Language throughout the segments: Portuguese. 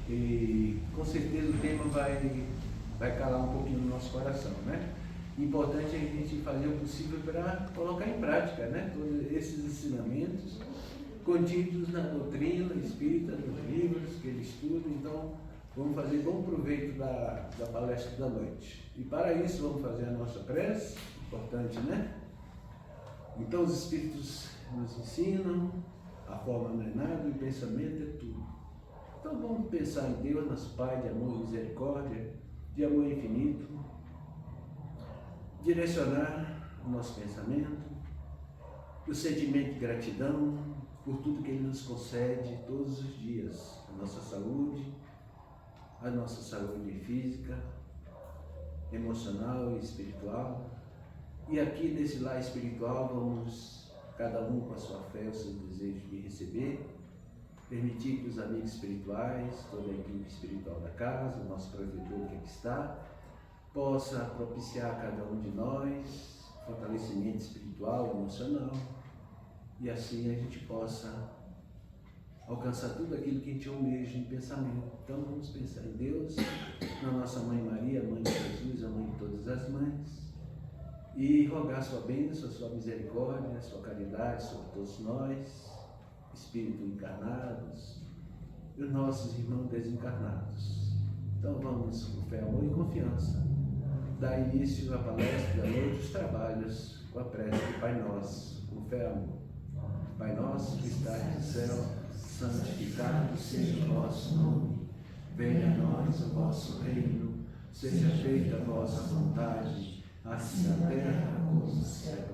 E com certeza o tema vai calar um pouquinho no nosso coração, né? Importante é a gente fazer o possível para colocar em prática, né? Todos esses ensinamentos contidos na doutrina espírita, nos livros que ele estuda. Então, vamos fazer bom proveito da palestra da noite. E para isso, vamos fazer a nossa prece, importante, né? Então, os Espíritos nos ensinam, a forma não é nada, o pensamento é tudo. Então, vamos pensar em Deus, nosso Pai de amor e misericórdia, de amor infinito, direcionar o nosso pensamento, o sentimento de gratidão por tudo que Ele nos concede todos os dias, a nossa saúde física, emocional e espiritual. E aqui nesse lar espiritual vamos, cada um com a sua fé, o seu desejo de receber, permitir que os amigos espirituais, toda a equipe espiritual da casa, o nosso provedor que aqui está, possa propiciar a cada um de nós fortalecimento espiritual e emocional, e assim a gente possa alcançar tudo aquilo que a gente almeja em pensamento. Então vamos pensar em Deus, na nossa Mãe Maria, Mãe de Jesus, a Mãe de todas as mães, e rogar sua bênção, sua misericórdia, sua caridade sobre todos nós, espíritos encarnados e os nossos irmãos desencarnados. Então vamos com fé, amor e confiança dar início à palestra da noite, os trabalhos com a prece do Pai Nosso, com fé, amor. Pai nosso que estás no céu, santificado seja o vosso nome. Venha a nós o vosso reino. Seja feita a vossa vontade, assim na terra como no céu.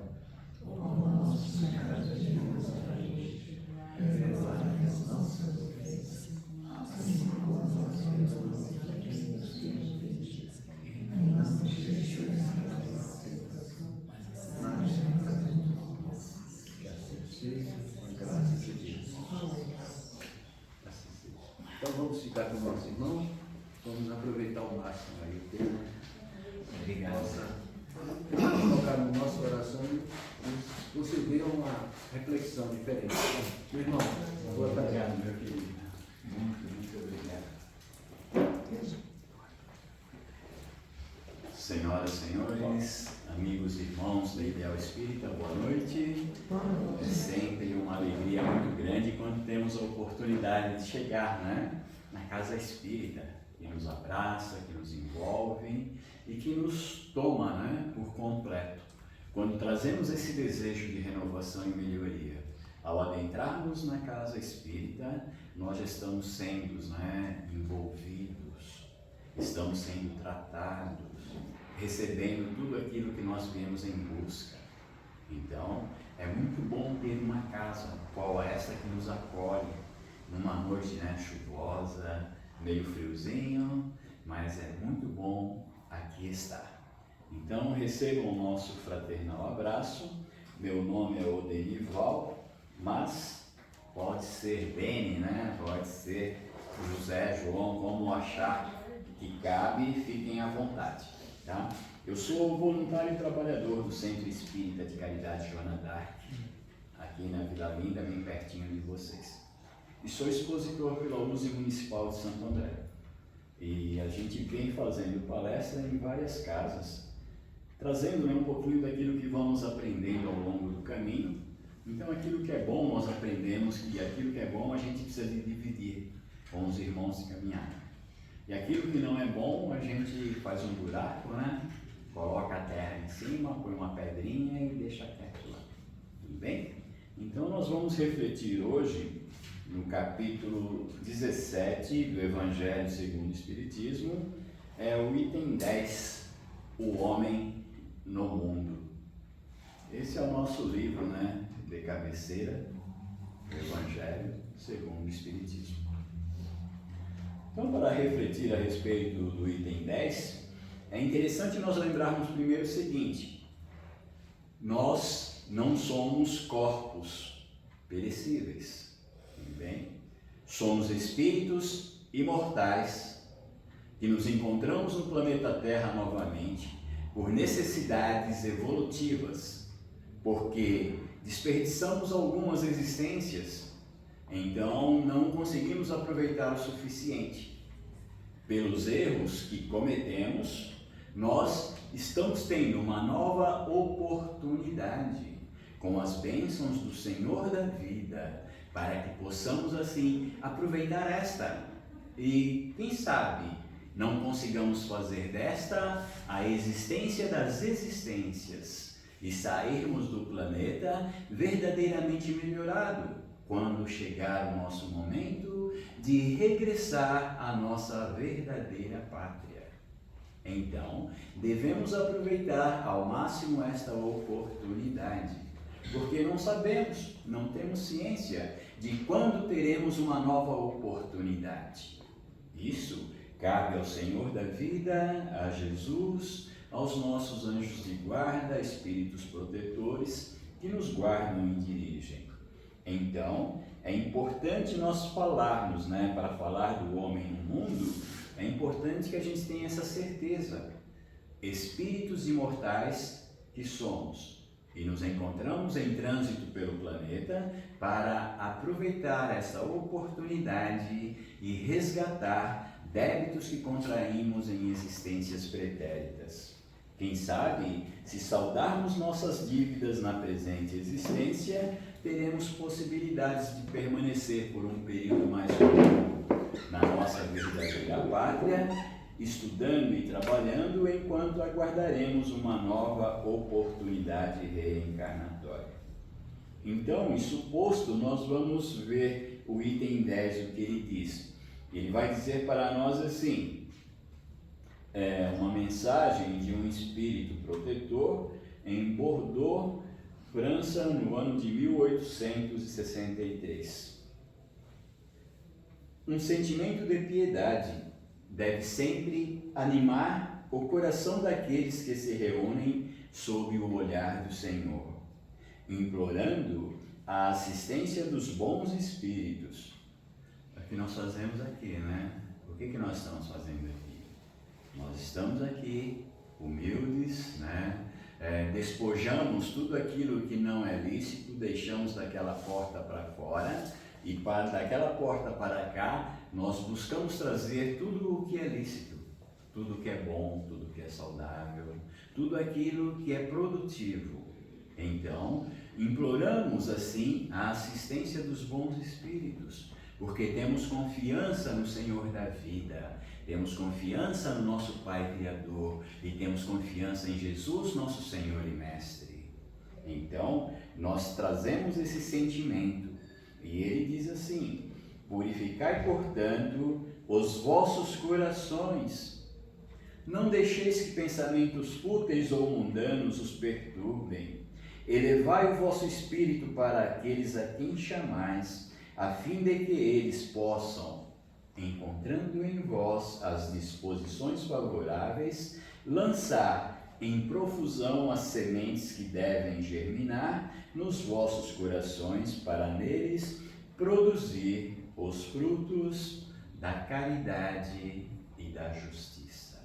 O pão nosso de cada dia nos dai hoje. Perdoai as nossas ofensas, assim como nós perdoamos a quem nos tem ofendido. E não nos deixeis cair nas tentações, mas livrai-nos. Que assim seja, com a graça de Deus. Assim seja. Então vamos ficar com o nosso irmão, vamos aproveitar ao máximo aí o tempo. Obrigado. Colocar no nosso coração e você vê uma reflexão diferente. Meu irmão, boa tarde. Obrigado, meu querido. Muito obrigado. Senhoras e senhores, amigos e irmãos da Ideal Espírita, boa noite. É sempre uma alegria muito grande quando temos a oportunidade de chegar, né, na Casa Espírita, que nos abraça, que nos envolve e que nos toma, né, por completo. Quando trazemos esse desejo de renovação e melhoria, ao adentrarmos na Casa Espírita, nós estamos sendo, né, envolvidos, estamos sendo tratados, recebendo tudo aquilo que nós viemos em busca. Então, é muito bom ter uma casa qual essa que nos acolhe numa noite, né, chuvosa, meio friozinho, mas é muito bom aqui estar. Então, recebam o nosso fraternal abraço. Meu nome é Odenival, mas pode ser Beni, né? Pode ser José, João, como achar que cabe, fiquem à vontade, tá? Eu sou voluntário e trabalhador do Centro Espírita de Caridade Joana d'Arc, aqui na Vila Linda, bem pertinho de vocês. E sou expositor pela USE Municipal de Santo André. E a gente vem fazendo palestra em várias casas, trazendo, né, um pouquinho daquilo que vamos aprendendo ao longo do caminho. Então, aquilo que é bom nós aprendemos, e aquilo que é bom a gente precisa de dividir com os irmãos de caminhada. E aquilo que não é bom, a gente faz um buraco, né? Coloca a terra em cima, põe uma pedrinha e deixa quieto lá. Tudo bem? Então, nós vamos refletir hoje no capítulo 17 do Evangelho segundo o Espiritismo, é o item 10, o homem no mundo. Esse é o nosso livro, né, de cabeceira, do Evangelho segundo o Espiritismo. Então, para refletir a respeito do item 10, é interessante nós lembrarmos primeiro o seguinte: nós não somos corpos perecíveis. Bem, somos espíritos imortais que nos encontramos no planeta Terra novamente por necessidades evolutivas, porque desperdiçamos algumas existências, então não conseguimos aproveitar o suficiente. pelos erros que cometemos, nós estamos tendo uma nova oportunidade com as bênçãos do Senhor da vida, para que possamos assim aproveitar esta e, quem sabe, não consigamos fazer desta a existência das existências e sairmos do planeta verdadeiramente melhorado quando chegar o nosso momento de regressar à nossa verdadeira pátria. Então, devemos aproveitar ao máximo esta oportunidade, porque não sabemos, não temos ciência de quando teremos uma nova oportunidade. Isso cabe ao Senhor da vida, a Jesus, aos nossos anjos de guarda, espíritos protetores que nos guardam e dirigem. Então, é importante nós falarmos, para falar do homem no mundo, é importante que a gente tenha essa certeza. Espíritos imortais que somos e nos encontramos em trânsito pelo planeta para aproveitar essa oportunidade e resgatar débitos que contraímos em existências pretéritas. Quem sabe, se saldarmos nossas dívidas na presente existência, teremos possibilidades de permanecer por um período mais longo na nossa verdadeira pátria, estudando e trabalhando enquanto aguardaremos uma nova oportunidade reencarnatória. Então, isso posto, nós vamos ver o item 10, o que ele diz. Ele vai dizer para nós assim, uma mensagem de um espírito protetor em Bordeaux, França, no ano de 1863. Um sentimento de piedade deve sempre animar o coração daqueles que se reúnem sob o olhar do Senhor, implorando a assistência dos bons espíritos. É o que nós fazemos aqui, O que nós estamos fazendo aqui? Nós estamos aqui humildes, despojamos tudo aquilo que não é lícito, deixamos daquela porta para fora e daquela porta para cá nós buscamos trazer tudo o que é lícito, tudo que é bom, tudo que é saudável, tudo aquilo que é produtivo. Então, imploramos assim a assistência dos bons espíritos, porque temos confiança no Senhor da vida, temos confiança no nosso Pai Criador e temos confiança em Jesus, nosso Senhor e Mestre. Então, nós trazemos esse sentimento e ele diz assim: purificai, portanto, os vossos corações. Não deixeis que pensamentos fúteis ou mundanos os perturbem. Elevai o vosso espírito para aqueles a quem chamais, a fim de que eles possam, encontrando em vós as disposições favoráveis, lançar em profusão as sementes que devem germinar nos vossos corações, para neles produzir os frutos da caridade e da justiça.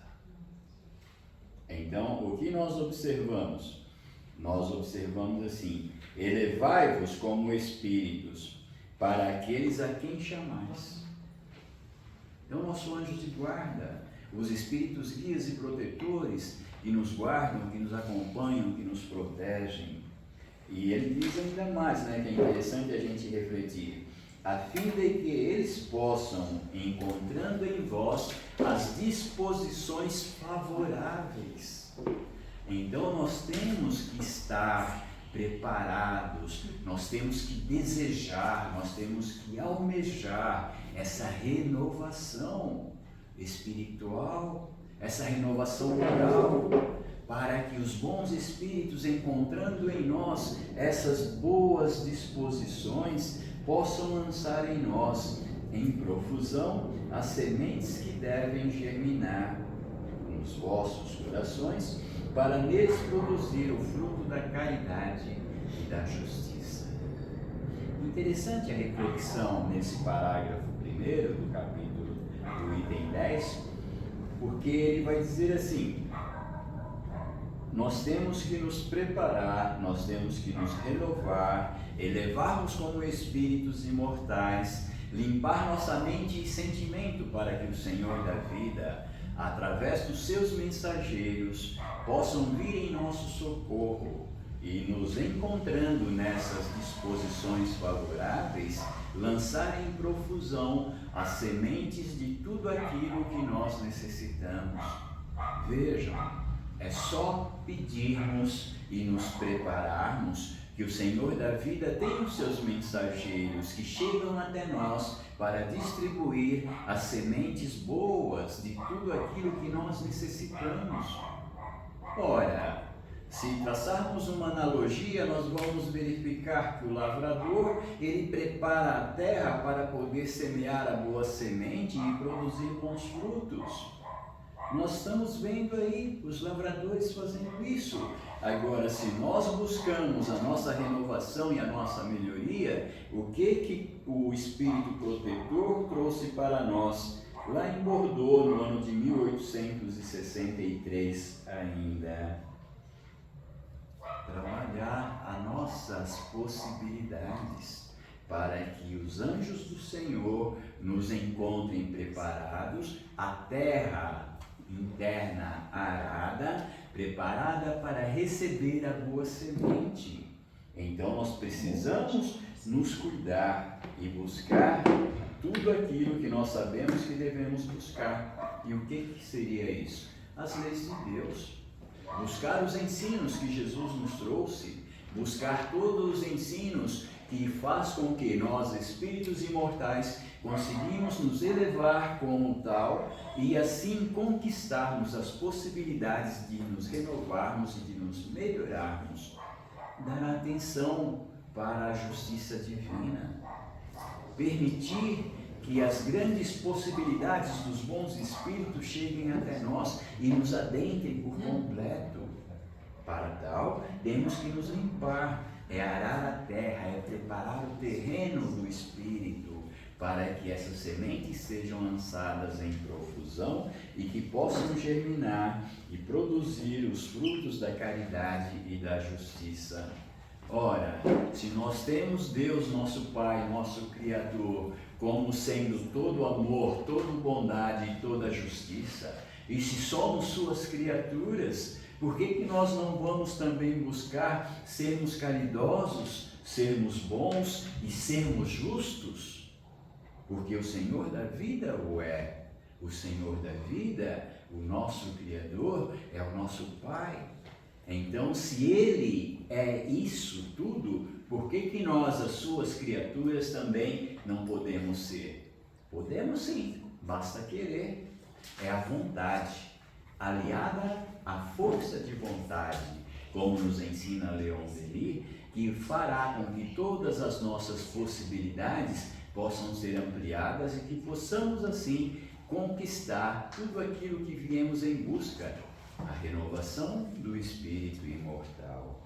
Então, o que nós observamos? Nós observamos assim: elevai-vos como espíritos para aqueles a quem chamais. Então, nosso anjo de guarda, os espíritos guias e protetores que nos guardam, que nos acompanham, que nos protegem. E ele diz ainda mais, que é interessante a gente refletir: a fim de que eles possam, encontrando em vós as disposições favoráveis. Então nós temos que estar preparados, nós temos que desejar, nós temos que almejar essa renovação espiritual, essa renovação moral, para que os bons espíritos, encontrando em nós essas boas disposições, possam lançar em nós, em profusão, as sementes que devem germinar nos vossos corações, para neles produzir o fruto da caridade e da justiça. Interessante a reflexão nesse parágrafo primeiro do capítulo do item 10, porque ele vai dizer assim: nós temos que nos preparar, nós temos que nos renovar, elevarmos como espíritos imortais, limpar nossa mente e sentimento para que o Senhor da vida, através dos seus mensageiros, possam vir em nosso socorro e, nos encontrando nessas disposições favoráveis, lançar em profusão as sementes de tudo aquilo que nós necessitamos. Vejam, é só pedirmos e nos prepararmos que o Senhor da vida tem os seus mensageiros que chegam até nós para distribuir as sementes boas de tudo aquilo que nós necessitamos. Ora, se traçarmos uma analogia, nós vamos verificar que o lavrador, ele prepara a terra para poder semear a boa semente e produzir bons frutos. Nós estamos vendo aí os lavradores fazendo isso. Agora, se nós buscamos a nossa renovação e a nossa melhoria, o que o Espírito Protetor trouxe para nós lá em Bordeaux, no ano de 1863 ainda? Trabalhar as nossas possibilidades para que os anjos do Senhor nos encontrem preparados, a terra interna arada, preparada para receber a boa semente. Então nós precisamos nos cuidar e buscar tudo aquilo que nós sabemos que devemos buscar. E o que seria isso? As leis de Deus. Buscar os ensinos que Jesus nos trouxe, buscar todos os ensinos que faz com que nós, espíritos imortais, conseguimos nos elevar como tal e assim conquistarmos as possibilidades de nos renovarmos e de nos melhorarmos. Dar atenção para a justiça divina, permitir que as grandes possibilidades dos bons espíritos cheguem até nós e nos adentrem por completo. Para tal, temos que nos limpar, é arar a terra, é preparar o terreno do espírito, para que essas sementes sejam lançadas em profusão e que possam germinar e produzir os frutos da caridade e da justiça. Ora, se nós temos Deus, nosso Pai, nosso Criador, como sendo todo amor, toda bondade e toda justiça, e se somos suas criaturas, por que nós não vamos também buscar sermos caridosos, sermos bons e sermos justos? Porque o Senhor da vida o é. O Senhor da vida, o nosso Criador, é o nosso Pai. Então, se Ele é isso tudo, por que nós, as suas criaturas, também não podemos ser? Podemos sim, basta querer. É a vontade, aliada à força de vontade, como nos ensina Leon Denis, que fará com que todas as nossas possibilidades possam ser ampliadas e que possamos assim conquistar tudo aquilo que viemos em busca, a renovação do espírito imortal.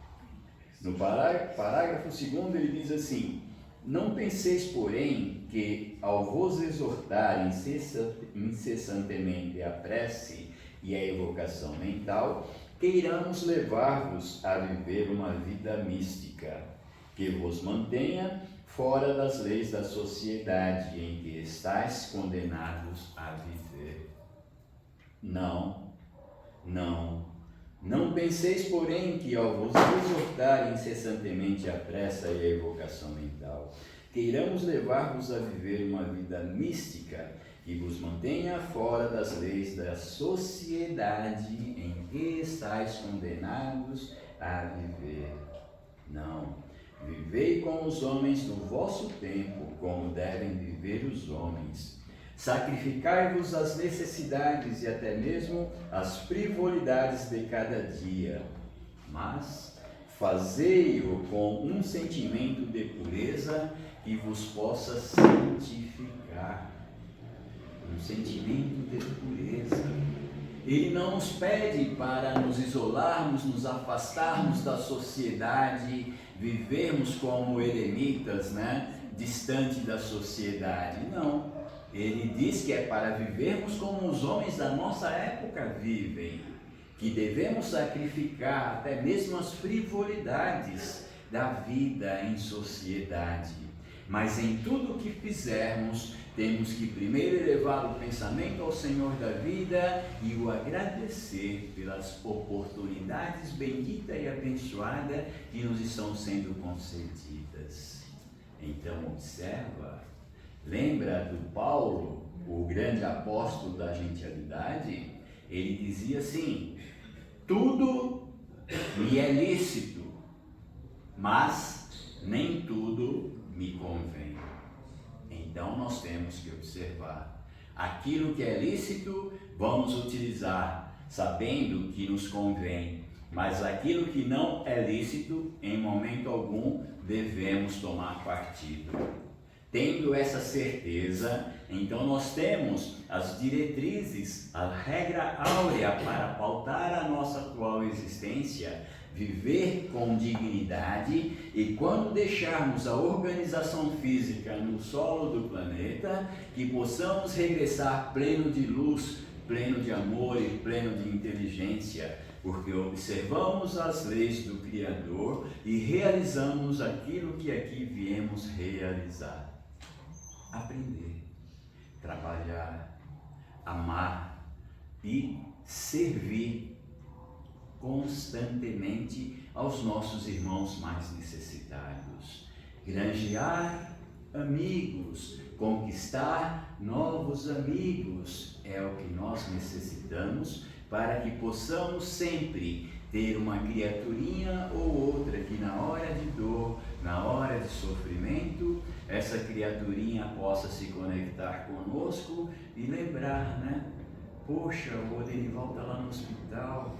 No parágrafo 2º ele diz assim: não penseis, porém, que ao vos exortar incessantemente a prece e a evocação mental, queiramos levar-vos a viver uma vida mística, que vos mantenha fora das leis da sociedade em que estáis condenados a viver. Não penseis, porém, que ao vos exortar incessantemente a prece e a evocação mental, queiramos levar-vos a viver uma vida mística que vos mantenha fora das leis da sociedade em que estáis condenados a viver. Não. Vivei com os homens do vosso tempo, como devem viver os homens. Sacrificai-vos às necessidades e até mesmo às frivolidades de cada dia, mas fazei-o com um sentimento de pureza que vos possa santificar. Um sentimento de pureza. Ele não nos pede para nos isolarmos, nos afastarmos da sociedade, vivermos como eremitas, distante da sociedade. Não. Ele diz que é para vivermos como os homens da nossa época vivem, que devemos sacrificar até mesmo as frivolidades da vida em sociedade, mas em tudo o que fizermos, temos que primeiro elevar o pensamento ao Senhor da vida e o agradecer pelas oportunidades benditas e abençoadas que nos estão sendo concedidas. Então observa, lembra do Paulo, o grande apóstolo da gentialidade? Ele dizia assim: tudo me é lícito, mas nem tudo me convém. Então nós temos que observar. Aquilo que é lícito, vamos utilizar, sabendo que nos convém. Mas aquilo que não é lícito, em momento algum, devemos tomar partido. Tendo essa certeza, então nós temos as diretrizes, a regra áurea para pautar a nossa atual existência, viver com dignidade, e quando deixarmos a organização física no solo do planeta, que possamos regressar pleno de luz, pleno de amor e pleno de inteligência, porque observamos as leis do Criador e realizamos aquilo que aqui viemos realizar. Aprender, trabalhar, amar e servir constantemente aos nossos irmãos mais necessitados, granjear amigos, conquistar novos amigos, é o que nós necessitamos para que possamos sempre ter uma criaturinha ou outra que na hora de dor, na hora de sofrimento, essa criaturinha possa se conectar conosco e lembrar, né? Poxa, o Odenival está lá no hospital,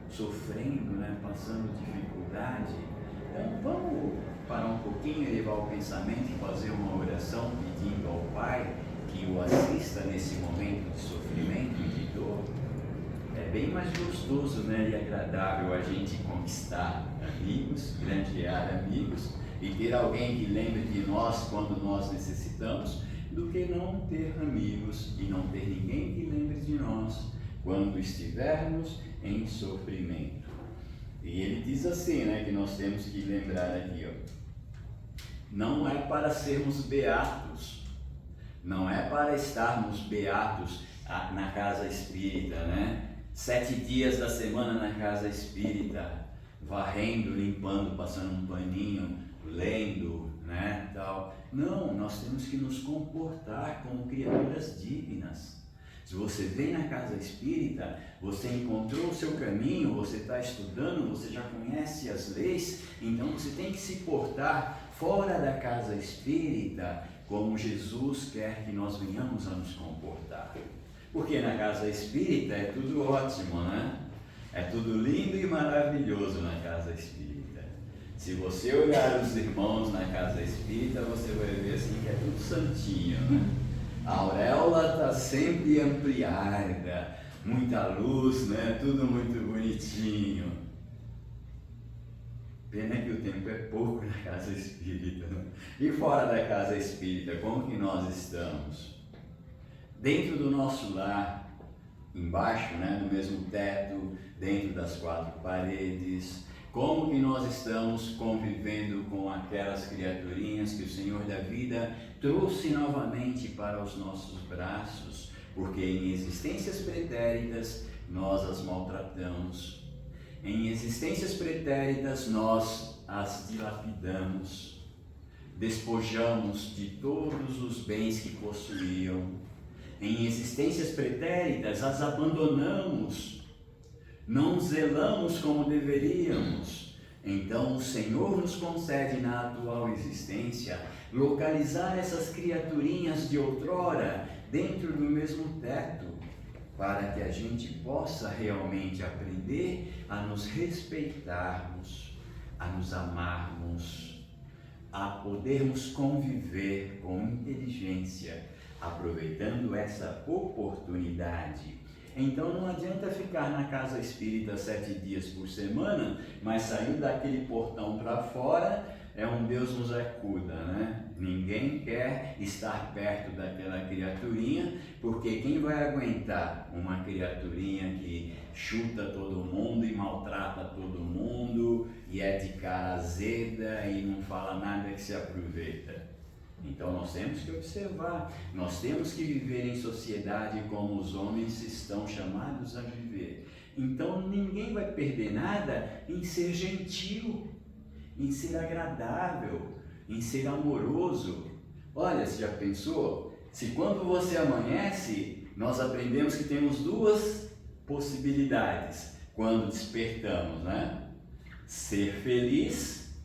sofrendo, né? Passando dificuldade. Então vamos parar um pouquinho, elevar o pensamento e fazer uma oração pedindo ao Pai que o assista nesse momento de sofrimento e de dor. É bem mais gostoso, né, e agradável a gente conquistar amigos, granjear amigos e ter alguém que lembre de nós quando nós necessitamos, do que não ter amigos e não ter ninguém que lembre de nós quando estivermos em sofrimento. E ele diz assim, né, que nós temos que lembrar aqui, ó, não é para sermos beatos, não é para estarmos beatos na casa espírita, né? 7 dias da semana na casa espírita, varrendo, limpando, passando um paninho, lendo, né, tal. Não, nós temos que nos comportar como criaturas dignas. Se você vem na casa espírita, você encontrou o seu caminho, você está estudando, você já conhece as leis, então você tem que se portar fora da casa espírita como Jesus quer que nós venhamos a nos comportar. Porque na casa espírita é tudo ótimo, né? É tudo lindo e maravilhoso na casa espírita. Se você olhar os irmãos na casa espírita, você vai ver assim que é tudo santinho, né? A auréola está sempre ampliada, muita luz, né? Tudo muito bonitinho. Pena que o tempo é pouco na casa espírita, né? E fora da casa espírita, como que nós estamos? Dentro do nosso lar, embaixo, né, no mesmo teto, dentro das 4 paredes, como que nós estamos convivendo com aquelas criaturinhas que o Senhor da vida trouxe novamente para os nossos braços, porque em existências pretéritas nós as maltratamos, em existências pretéritas nós as dilapidamos, despojamos de todos os bens que possuíam. Em existências pretéritas, as abandonamos, não zelamos como deveríamos. Então, o Senhor nos concede na atual existência localizar essas criaturinhas de outrora dentro do mesmo teto, para que a gente possa realmente aprender a nos respeitarmos, a nos amarmos, a podermos conviver com inteligência, aproveitando essa oportunidade. Então não adianta ficar na casa espírita 7 dias por semana, mas sair daquele portão para fora é um Deus nos acuda, né? Ninguém quer estar perto daquela criaturinha, porque quem vai aguentar uma criaturinha que chuta todo mundo e maltrata todo mundo e é de cara azeda e não fala nada que se aproveita? Então nós temos que observar, nós temos que viver em sociedade como os homens estão chamados a viver. Então ninguém vai perder nada em ser gentil, em ser agradável, em ser amoroso. Olha, você já pensou? Se quando você amanhece, nós aprendemos que temos duas possibilidades quando despertamos, né? Ser feliz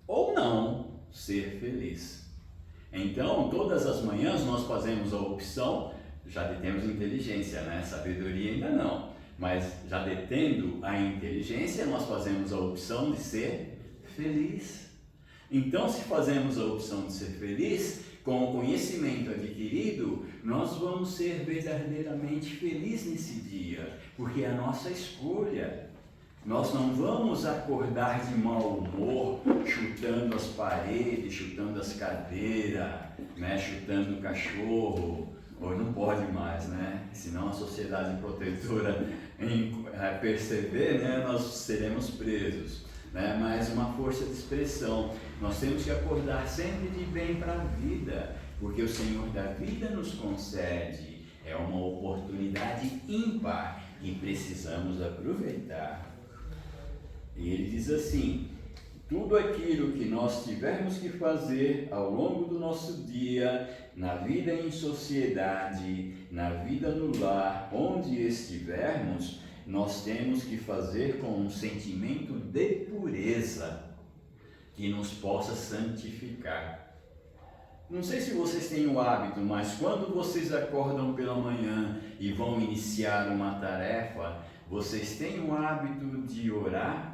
ou não ser feliz. Então, todas as manhãs nós fazemos a opção, já detemos inteligência, né? Sabedoria ainda não, mas já detendo a inteligência, nós fazemos a opção de ser feliz. Então, se fazemos a opção de ser feliz, com o conhecimento adquirido, nós vamos ser verdadeiramente felizes nesse dia, porque é a nossa escolha. Nós não vamos acordar de mau humor, chutando as paredes, chutando as cadeiras, né? Chutando o cachorro. Hoje não pode mais, né? Senão a sociedade protetora perceber, né? Nós seremos presos, né? Mas uma força de expressão. Nós temos que acordar sempre de bem para a vida, porque o Senhor da vida nos concede. É uma oportunidade ímpar e precisamos aproveitar. E ele diz assim: tudo aquilo que nós tivermos que fazer ao longo do nosso dia, na vida em sociedade, na vida no lar, onde estivermos, nós temos que fazer com um sentimento de pureza que nos possa santificar. Não sei se vocês têm o hábito, mas quando vocês acordam pela manhã e vão iniciar uma tarefa, vocês têm o hábito de orar?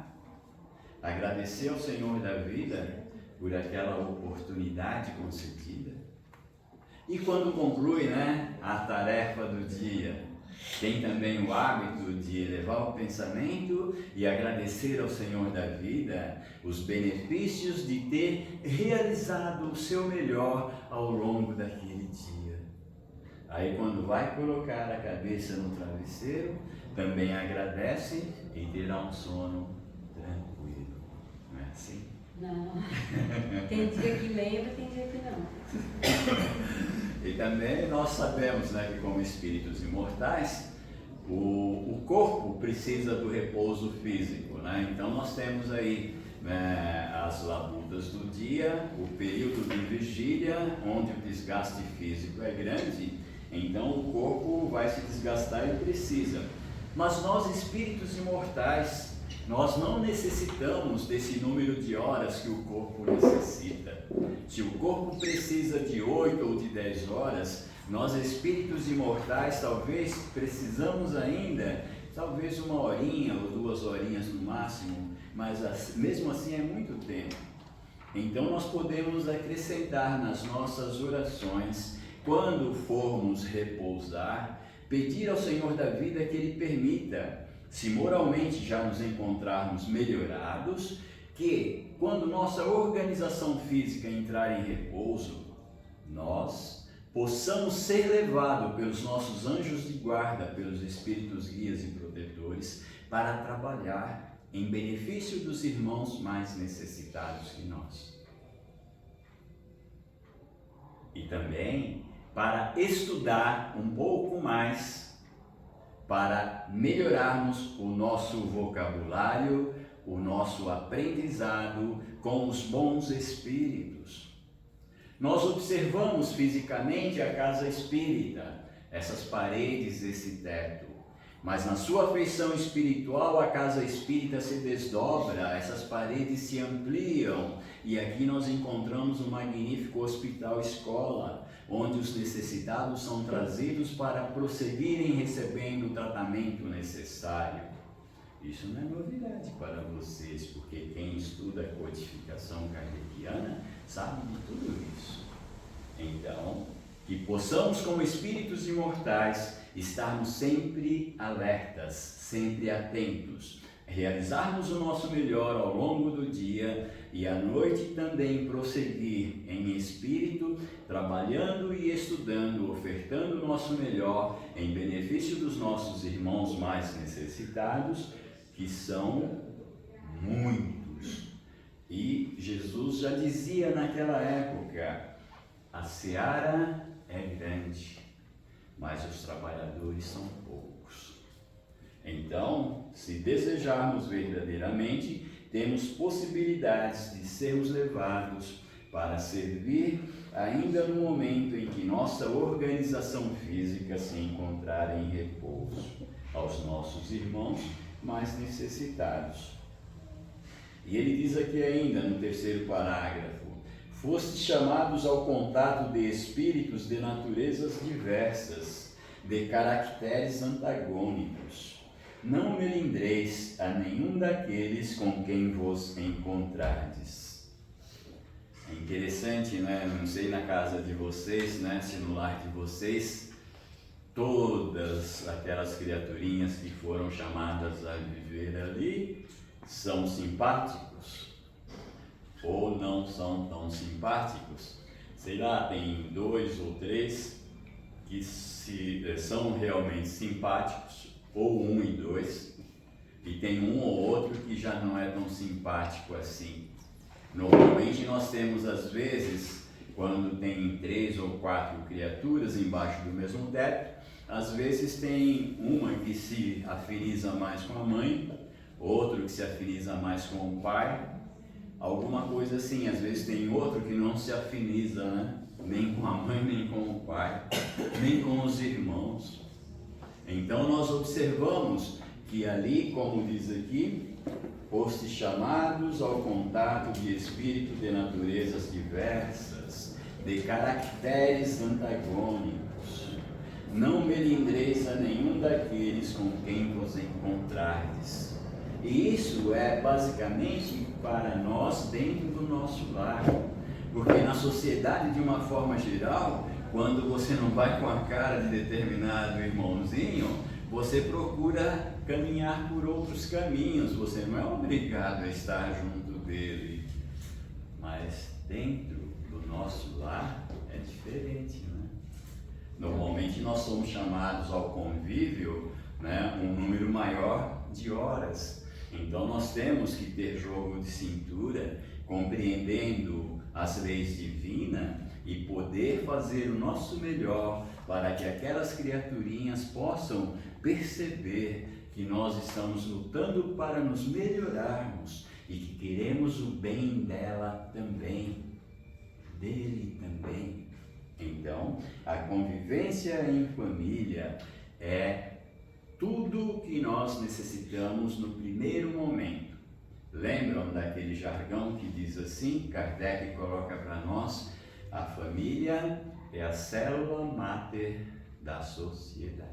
Agradecer ao Senhor da vida por aquela oportunidade concedida. E quando conclui, né, a tarefa do dia, tem também o hábito de elevar o pensamento e agradecer ao Senhor da vida os benefícios de ter realizado o seu melhor ao longo daquele dia. Aí quando vai colocar a cabeça no travesseiro, também agradece e terá um sono tranquilo. Não é assim? Não. Tem dia que lembra, tem dia que não. E também nós sabemos, né, que como espíritos imortais, o corpo precisa do repouso físico, né? Então nós temos aí, né, as labutas do dia, o período de vigília, onde o desgaste físico é grande, então o corpo vai se desgastar e precisa. Mas nós, espíritos imortais, nós não necessitamos desse número de horas que o corpo necessita. Se o corpo precisa de 8 ou de 10 horas, nós, espíritos imortais, talvez precisamos ainda, talvez 1 horinha ou 2 horinhas no máximo, mas mesmo assim é muito tempo. Então nós podemos acrescentar nas nossas orações, quando formos repousar, pedir ao Senhor da vida que Ele permita, se moralmente já nos encontrarmos melhorados, que quando nossa organização física entrar em repouso, nós possamos ser levados pelos nossos anjos de guarda, pelos espíritos guias e protetores, para trabalhar em benefício dos irmãos mais necessitados que nós. E também para estudar um pouco mais, para melhorarmos o nosso vocabulário, o nosso aprendizado com os bons espíritos. Nós observamos fisicamente a casa espírita, essas paredes, esse teto, mas na sua feição espiritual a casa espírita se desdobra, essas paredes se ampliam e aqui nós encontramos um magnífico hospital-escola, onde os necessitados são trazidos para prosseguirem recebendo o tratamento necessário. Isso não é novidade para vocês, porque quem estuda a codificação kardeciana sabe de tudo isso. Então, que possamos, como espíritos imortais, estarmos sempre alertas, sempre atentos, realizarmos o nosso melhor ao longo do dia e à noite também prosseguir em espírito, trabalhando e estudando, ofertando o nosso melhor em benefício dos nossos irmãos mais necessitados, que são muitos. E Jesus já dizia naquela época: a seara é grande, mas os trabalhadores são poucos. Então, se desejarmos verdadeiramente, temos possibilidades de sermos levados para servir ainda no momento em que nossa organização física se encontrar em repouso, aos nossos irmãos mais necessitados. E ele diz aqui ainda no terceiro parágrafo: fostes chamados ao contato de espíritos de naturezas diversas, de caracteres antagônicos. Não melindreis a nenhum daqueles com quem vos encontrardes. É interessante, né? Não sei na casa de vocês, né? Se no lar de vocês, todas aquelas criaturinhas que foram chamadas a viver ali são simpáticos ou não são tão simpáticos. Sei lá, tem 2 ou 3 que são realmente simpáticos, ou 1 e 2, e tem um ou outro que já não é tão simpático assim. Normalmente nós temos, às vezes, quando tem 3 ou 4 criaturas embaixo do mesmo teto, às vezes tem uma que se afiniza mais com a mãe, outro que se afiniza mais com o pai, alguma coisa assim. Às vezes tem outro que não se afiniza, né? Nem com a mãe, nem com o pai, nem com os irmãos. Então nós observamos que ali, como diz aqui, fostes chamados ao contato de espíritos de naturezas diversas, de caracteres antagônicos. Não melindreis a nenhum daqueles com quem vos encontrardes. E isso é basicamente para nós dentro do nosso lar. Porque na sociedade, de uma forma geral, quando você não vai com a cara de determinado irmãozinho, você procura caminhar por outros caminhos, você não é obrigado a estar junto dele. Mas dentro do nosso lar é diferente, né? Normalmente nós somos chamados ao convívio, né, um número maior de horas. Então nós temos que ter jogo de cintura, compreendendo as leis divinas e poder fazer o nosso melhor para que aquelas criaturinhas possam perceber que nós estamos lutando para nos melhorarmos e que queremos o bem dela também, dele também. Então, a convivência em família é tudo que nós necessitamos no primeiro momento. Lembram daquele jargão que diz assim? Kardec coloca para nós: a família é a célula máter da sociedade.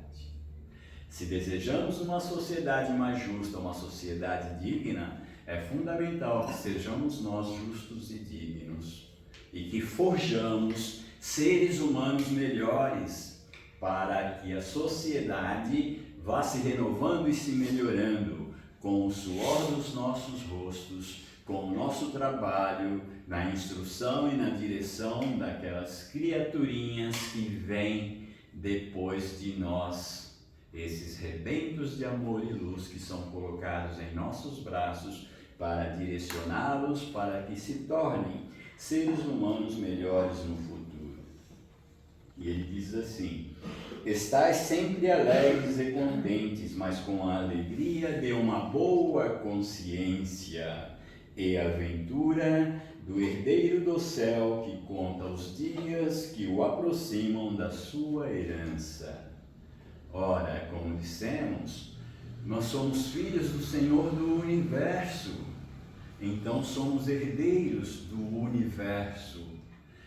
Se desejamos uma sociedade mais justa, uma sociedade digna, é fundamental que sejamos nós justos e dignos e que forjamos seres humanos melhores para que a sociedade vá se renovando e se melhorando com o suor dos nossos rostos, com o nosso trabalho, na instrução e na direção daquelas criaturinhas que vêm depois de nós, esses rebentos de amor e luz que são colocados em nossos braços para direcioná-los para que se tornem seres humanos melhores no futuro. E ele diz assim: estais sempre alegres e contentes, mas com a alegria de uma boa consciência e aventura do herdeiro do céu que conta os dias que o aproximam da sua herança. Ora, como dissemos, nós somos filhos do Senhor do Universo, então somos herdeiros do Universo.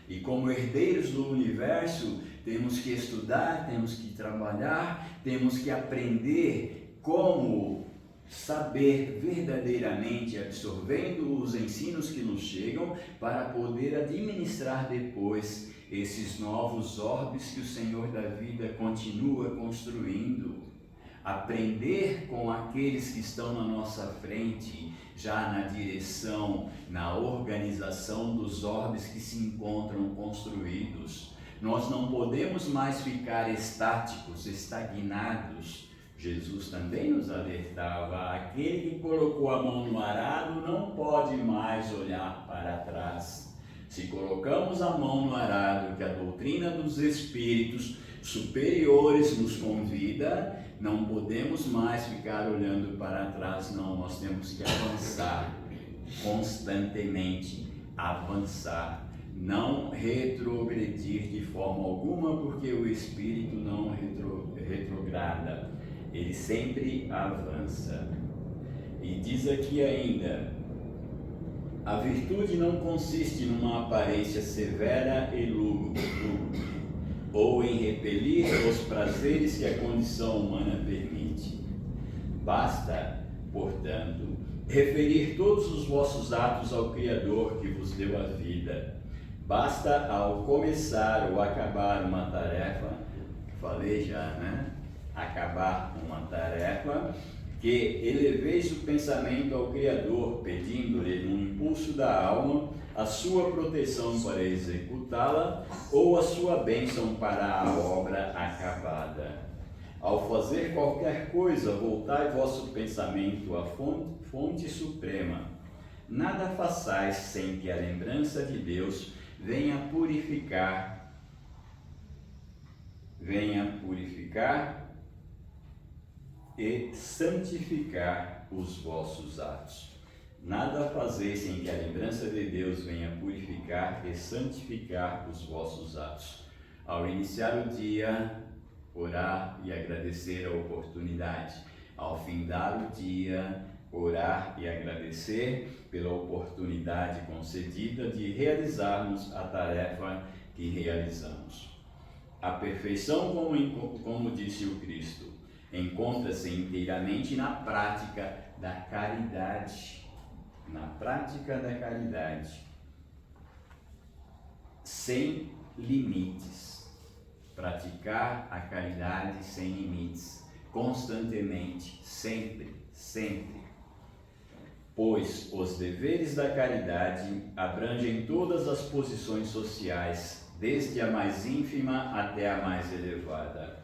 E como herdeiros do Universo, temos que estudar, temos que trabalhar, temos que aprender como saber verdadeiramente, absorvendo os ensinos que nos chegam, para poder administrar depois esses novos orbes que o Senhor da vida continua construindo. Aprender com aqueles que estão na nossa frente, já na direção, na organização dos orbes que se encontram construídos. Nós não podemos mais ficar estáticos, estagnados. Jesus também nos alertava: aquele que colocou a mão no arado não pode mais olhar para trás. Se colocamos a mão no arado que a doutrina dos espíritos superiores nos convida, não podemos mais ficar olhando para trás, não. Nós temos que avançar constantemente, avançar, não retrogredir de forma alguma, porque o espírito não retrograda, ele sempre avança. E diz aqui ainda: a virtude não consiste numa aparência severa e lúgubre, ou em repelir os prazeres que a condição humana permite. Basta, portanto, referir todos os vossos atos ao Criador que vos deu a vida. Basta, ao começar ou acabar uma tarefa, falei já, né? Acabar uma tarefa, que eleveis o pensamento ao Criador, pedindo-lhe no impulso da alma a sua proteção para executá-la ou a sua bênção para a obra acabada. Ao fazer qualquer coisa, voltai vosso pensamento à fonte suprema. Nada façais sem que a lembrança de Deus venha purificar e santificar os vossos atos. Nada fazeis sem que a lembrança de Deus venha purificar e santificar os vossos atos. Ao iniciar o dia, orar e agradecer a oportunidade. Ao findar o dia, orar e agradecer pela oportunidade concedida de realizarmos a tarefa que realizamos. A perfeição, como disse o Cristo, encontra-se inteiramente na prática da caridade. Na prática da caridade, sem limites. Praticar a caridade sem limites, constantemente, sempre, sempre. Pois os deveres da caridade abrangem todas as posições sociais, desde a mais ínfima até a mais elevada.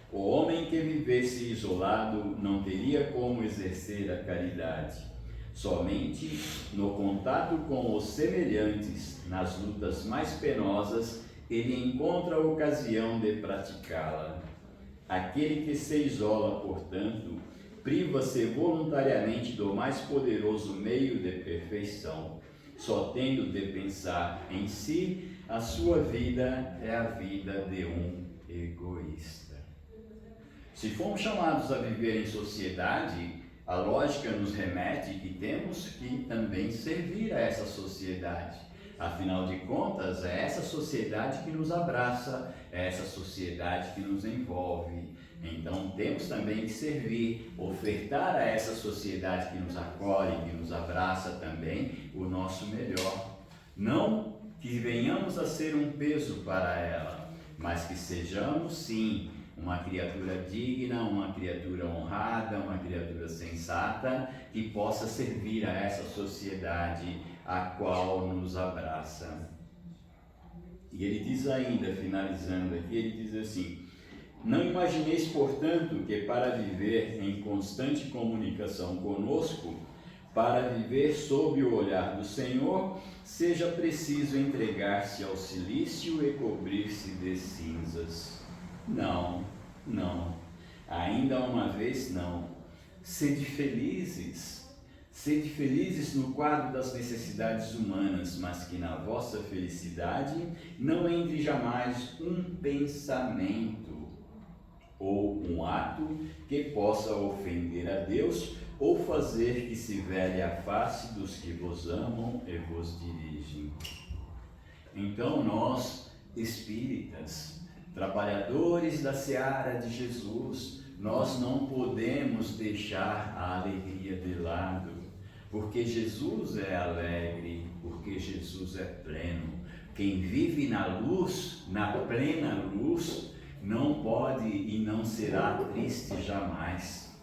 O homem que vivesse isolado não teria como exercer a caridade. Somente no contato com os semelhantes, nas lutas mais penosas, ele encontra a ocasião de praticá-la. Aquele que se isola, portanto, priva-se voluntariamente do mais poderoso meio de perfeição. Só tendo de pensar em si, a sua vida é a vida de um egoísta. Se fomos chamados a viver em sociedade, a lógica nos remete que temos que também servir a essa sociedade. Afinal de contas, é essa sociedade que nos abraça, é essa sociedade que nos envolve. Então, temos também que servir, ofertar a essa sociedade que nos acolhe, que nos abraça também, o nosso melhor. Não que venhamos a ser um peso para ela, mas que sejamos, sim, uma criatura digna, uma criatura honrada, uma criatura sensata, que possa servir a essa sociedade a qual nos abraça. E ele diz ainda, finalizando aqui, ele diz assim: não imagineis, portanto, que para viver em constante comunicação conosco, para viver sob o olhar do Senhor, seja preciso entregar-se ao cilício e cobrir-se de cinzas. Não, não, ainda uma vez não. Sede felizes no quadro das necessidades humanas, mas que na vossa felicidade não entre jamais um pensamento ou um ato que possa ofender a Deus ou fazer que se vele a face dos que vos amam e vos dirigem. Então nós, espíritas, trabalhadores da seara de Jesus, nós não podemos deixar a alegria de lado, porque Jesus é alegre, porque Jesus é pleno. Quem vive na luz, na plena luz, não pode e não será triste jamais.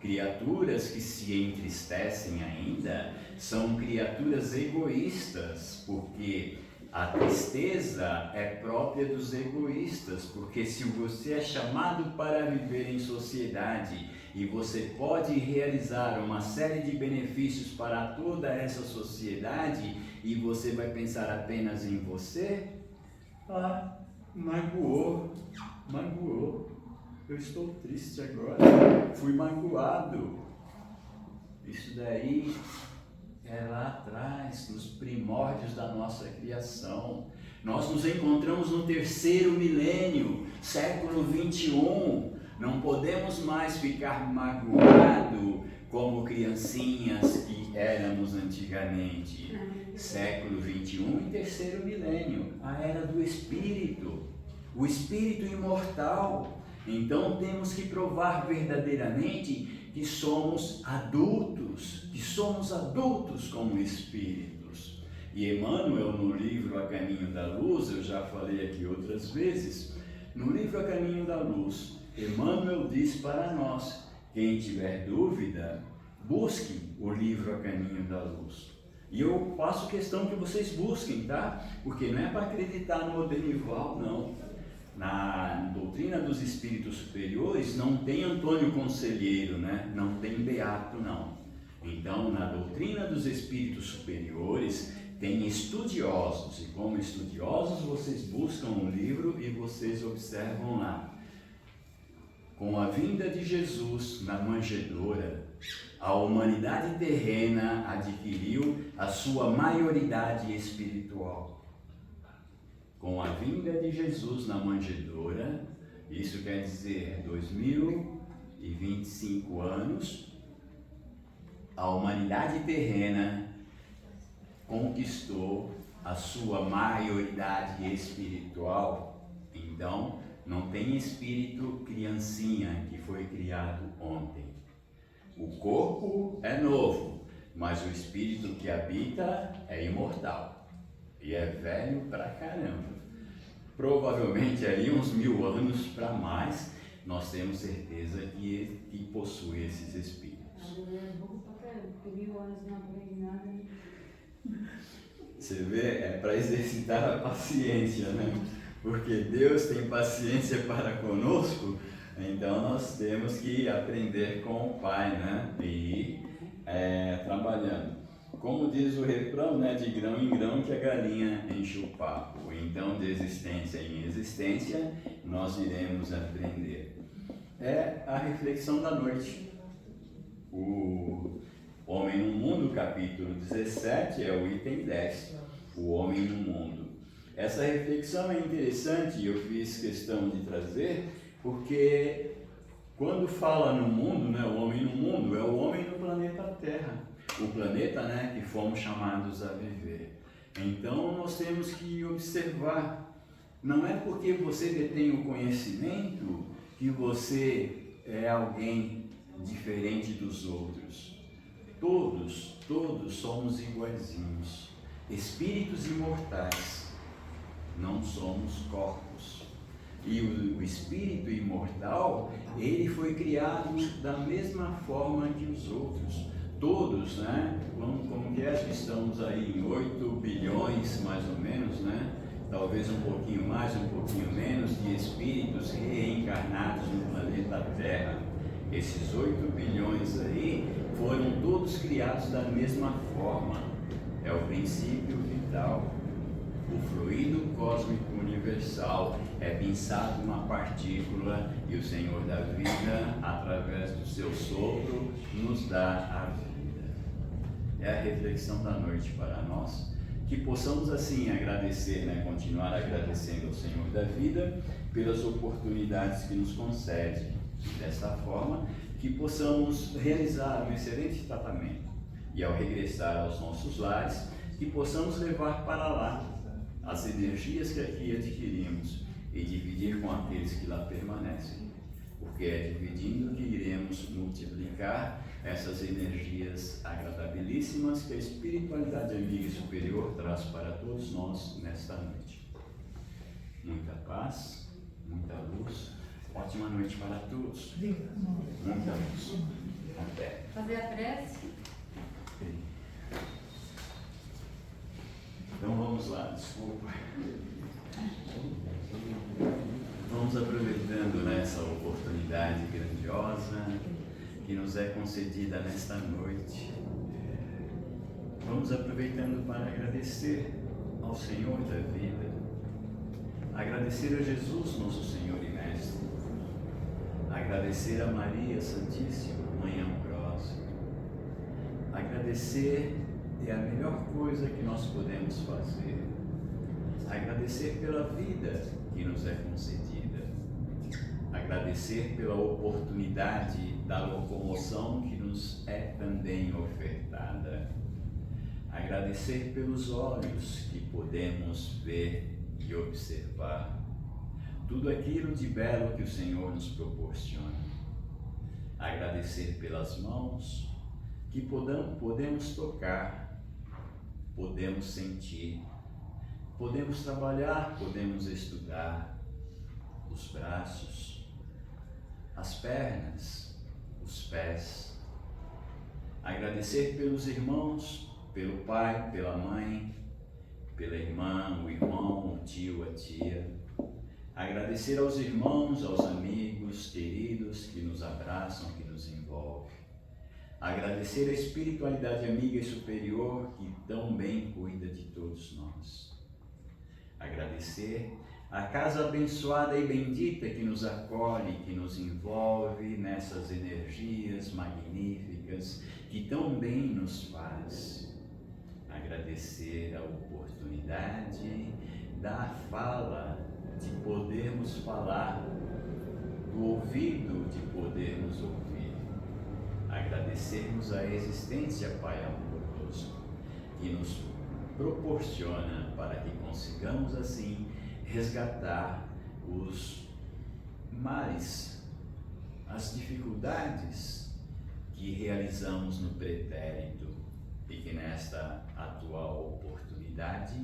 Criaturas que se entristecem ainda são criaturas egoístas, porque a tristeza é própria dos egoístas, porque se você é chamado para viver em sociedade e você pode realizar uma série de benefícios para toda essa sociedade, e você vai pensar apenas em você, magoou. Eu estou triste agora, fui magoado. Isso daí é lá atrás, nos primórdios da nossa criação. Nós nos encontramos no 3º milênio, século 21. Não podemos mais ficar magoados como criancinhas que éramos antigamente. Século 21 e 3º milênio, a era do Espírito, o Espírito imortal. Então temos que provar verdadeiramente que somos adultos como espíritos. E Emmanuel, no livro A Caminho da Luz, eu já falei aqui outras vezes, no livro A Caminho da Luz, Emmanuel diz para nós: quem tiver dúvida, busque o livro A Caminho da Luz. E eu faço questão que vocês busquem, tá? Porque não é para acreditar no Odenival, não. Na doutrina dos espíritos superiores não tem Antônio Conselheiro, né? Não tem Beato, não. Então, na doutrina dos espíritos superiores tem estudiosos, e como estudiosos vocês buscam o livro e vocês observam lá. Com a vinda de Jesus na manjedoura, a humanidade terrena adquiriu a sua maioridade espiritual. Com a vinda de Jesus na manjedoura, isso quer dizer 2025 anos, a humanidade terrena conquistou a sua maioridade espiritual. Então, não tem espírito criancinha que foi criado ontem. O corpo é novo, mas o espírito que habita é imortal e é velho pra caramba. Provavelmente aí uns 1000 anos para mais, nós temos certeza que possui esses espíritos. Você vê, é para exercitar a paciência, né? Porque Deus tem paciência para conosco, então nós temos que aprender com o Pai, né? E ir trabalhando. Como diz o refrão, né? De grão em grão que a galinha enche o papo. Então, de existência em existência, nós iremos aprender. É a reflexão da noite. O Homem no Mundo, capítulo 17, é o item 10. O Homem no Mundo. Essa reflexão é interessante e eu fiz questão de trazer, porque quando fala no mundo, né, o homem no mundo, é o homem no planeta Terra, o planeta, né, que fomos chamados a viver. Então nós temos que observar, não é porque você detém o conhecimento que você é alguém diferente dos outros. Todos somos iguaizinhos, espíritos imortais. Não somos corpos. E o espírito imortal, ele foi criado da mesma forma que os outros. Todos, né? Como que é? Estamos aí em 8 bilhões, mais ou menos, né? Talvez um pouquinho mais, um pouquinho menos, de espíritos reencarnados no planeta Terra. Esses 8 bilhões aí foram todos criados da mesma forma. É o princípio vital. O fluido cósmico universal é pensado uma partícula e o Senhor da vida, através do seu sopro, nos dá a vida. É a reflexão da noite para nós, que possamos assim agradecer, né? Continuar agradecendo ao Senhor da vida pelas oportunidades que nos concede. Desta forma, que possamos realizar um excelente tratamento e ao regressar aos nossos lares, que possamos levar para lá as energias que aqui adquirimos e dividir com aqueles que lá permanecem, porque é dividindo que iremos multiplicar essas energias agradabilíssimas que a espiritualidade amiga e superior traz para todos nós nesta noite. Muita paz, muita luz, ótima noite para todos. Muita luz. Até. Fazer a prece? Então vamos lá, desculpa. Vamos aproveitando essa oportunidade grandiosa que nos é concedida nesta noite. vamos aproveitando para agradecer ao Senhor da vida, agradecer a Jesus, nosso Senhor e Mestre, agradecer a Maria Santíssima, Mãe amorosa. Agradecer é a melhor coisa que nós podemos fazer. Agradecer pela vida que nos é concedida. Agradecer pela oportunidade da locomoção que nos é também ofertada. Agradecer pelos olhos que podemos ver e observar tudo aquilo de belo que o Senhor nos proporciona. Agradecer pelas mãos que podemos tocar, podemos sentir, podemos trabalhar, podemos estudar, os braços, as pernas, os pés. Agradecer pelos irmãos, pelo pai, pela mãe, pela irmã, o irmão, o tio, a tia. Agradecer aos irmãos, aos amigos, queridos que nos abraçam, que nos envolvem. Agradecer a espiritualidade amiga e superior que tão bem cuida de todos nós. Agradecer a casa abençoada e bendita que nos acolhe, que nos envolve nessas energias magníficas que tão bem nos faz. Agradecer a oportunidade da fala, de podermos falar, do ouvido, de podermos ouvir. Agradecermos a existência, Pai amoroso, que nos proporciona para que consigamos assim resgatar os males, as dificuldades que realizamos no pretérito e que nesta atual oportunidade,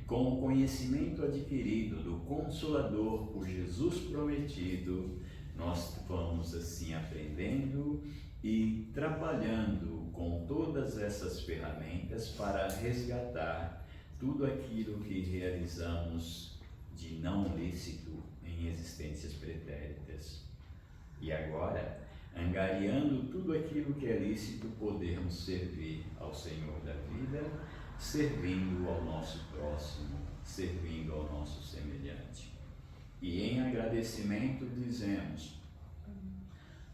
com o conhecimento adquirido do Consolador por Jesus prometido, nós vamos assim aprendendo e trabalhando com todas essas ferramentas para resgatar tudo aquilo que realizamos de não lícito em existências pretéritas. E agora, angariando tudo aquilo que é lícito, podermos servir ao Senhor da vida, servindo ao nosso próximo, servindo ao nosso semelhante. E em agradecimento dizemos: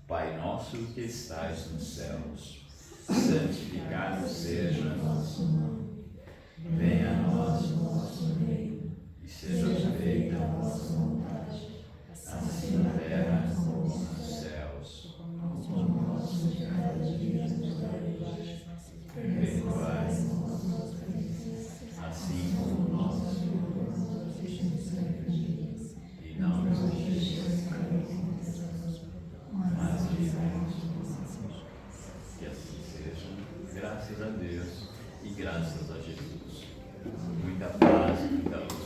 Pai nosso que estais nos céus, santificado seja o nosso nome. Venha a nós o vosso reino, e seja feita a vossa vontade, assim na terra como nos céus. O nosso de cada dia nos dai hoje, perdoai-nos nossas ofensas, assim como nós perdoamos aos que nos ofendem, e não nos deixeis cair em tentação, mas livrai-nos do mal. Que assim seja, graças a Deus e graças a Jesus. Muita paz, muita luz.